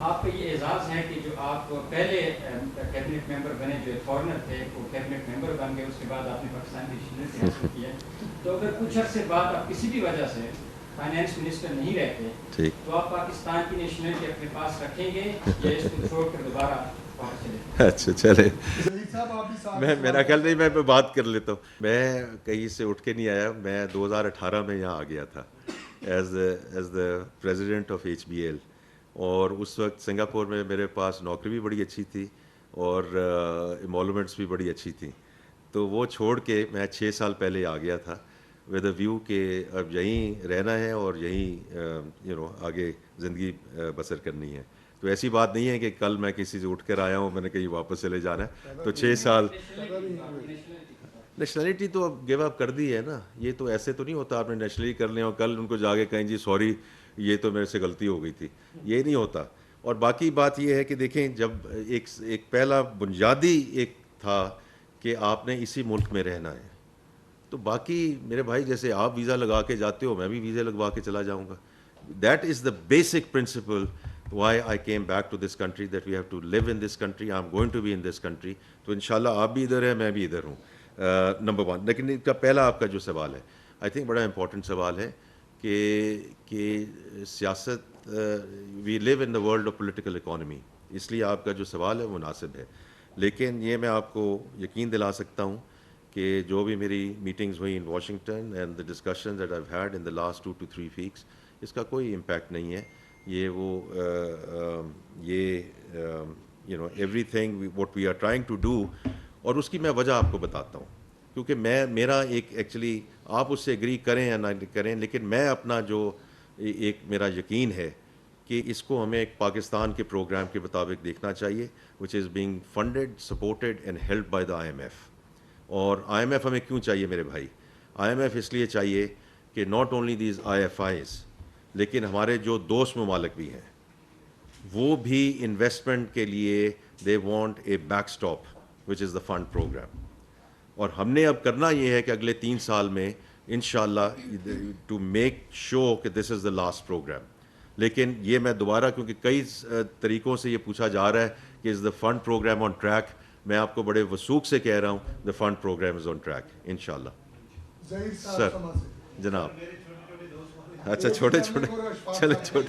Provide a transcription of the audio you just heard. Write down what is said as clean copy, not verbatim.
آپ کا یہ اعزاز ہے کہ جو آپ پہلے کیبنٹ ممبر بنے، جو فارنر تھے وہ کیبنٹ ممبر بن گئے، اس کے بعد آپ نے پاکستان کی نیشنلٹی حاصل کی ہے. تو اگر کچھ عرصے بعد آپ کسی بھی وجہ سے فائنانس منسٹر نہیں رہتے تو آپ پاکستان کی نیشنلٹی اپنے پاس رکھیں گے یا اس کو چھوڑ کر دوبارہ واپس چلے جائیں؟ اچھا چلے، میرا خیال نہیں، میں بات کر لیتا ہوں. میں کہیں سے اٹھ کے نہیں آیا، میں 2018 میں یہاں آ گیا تھا as the president of HBL. اور اس وقت سنگاپور میں میرے پاس نوکری بھی بڑی اچھی تھی اور ایمولومنٹس بھی بڑی اچھی تھیں. تو وہ چھوڑ کے میں 6 سال پہلے آ گیا تھا ود اے ویو کہ اب یہیں رہنا ہے اور یہیں آگے زندگی بسر کرنی ہے. تو ایسی بات نہیں ہے کہ کل میں کسی سے اٹھ کر آیا ہوں، میں نے کہیں واپس چلے جانا ہے. تو 6 سال نیشنلٹی تو اب گیو اپ کر دی ہے نا. یہ تو ایسے تو نہیں ہوتا آپ نے نیشنلٹی کر لیں اور کل ان کو جا کے کہیں جی سوری یہ تو میرے سے غلطی ہو گئی تھی. یہ نہیں ہوتا. اور باقی بات یہ ہے کہ دیکھیں، جب ایک پہلا بنیادی ایک تھا کہ آپ نے اسی ملک میں رہنا ہے، تو باقی میرے بھائی جیسے آپ ویزا لگا کے جاتے ہو میں بھی ویزا لگوا کے چلا جاؤں گا. That is the basic principle why I came back to this country, that we have to live in this country, I am going to be in this country. تو انشاءاللہ آپ بھی ادھر ہیں، میں بھی ادھر ہوں. نمبر 1. لیکن اس کا پہلا آپ کا جو سوال ہے آئی تھنک بڑا امپورٹنٹ سوال ہے کہ سیاست، we live in the world of political economy, اس لیے آپ کا جو سوال ہے وہ مناسب ہے. لیکن یہ میں آپ کو یقین دلا سکتا ہوں کہ جو بھی میری میٹنگز ہوئی in Washington and the discussions that I have had in the last 2 to 3 weeks، اس کا کوئی امپیکٹ نہیں ہے. یہ everything what we are trying to do. اور اس کی میں وجہ آپ کو بتاتا ہوں، کیونکہ میرا ایکچولی آپ اس سے ایگری کریں یا نہ کریں، لیکن میں اپنا جو ایک میرا یقین ہے کہ اس کو ہمیں ایک پاکستان کے پروگرام کے مطابق دیکھنا چاہیے، which is being funded, supported and help by the IMF. اور IMF ہمیں کیوں چاہیے میرے بھائی؟ IMF اس لیے چاہیے کہ ناٹ اونلی دیز IFIs، لیکن ہمارے جو دوست ممالک بھی ہیں وہ بھی انویسٹمنٹ کے لیے they want a backstop which is the fund program. اور ہم نے اب کرنا یہ ہے کہ اگلے 3 سال میں انشاءاللہ ٹو میک شو کہ دس از دا لاسٹ پروگرام. لیکن یہ میں دوبارہ، کیونکہ کئی طریقوں سے یہ پوچھا جا رہا ہے کہ is the fund program on track, میں آپ کو بڑے وثوق سے کہہ رہا ہوں the fund program is on track انشاءاللہ. سر جناب، اچھا چھوٹے چلے چھوٹے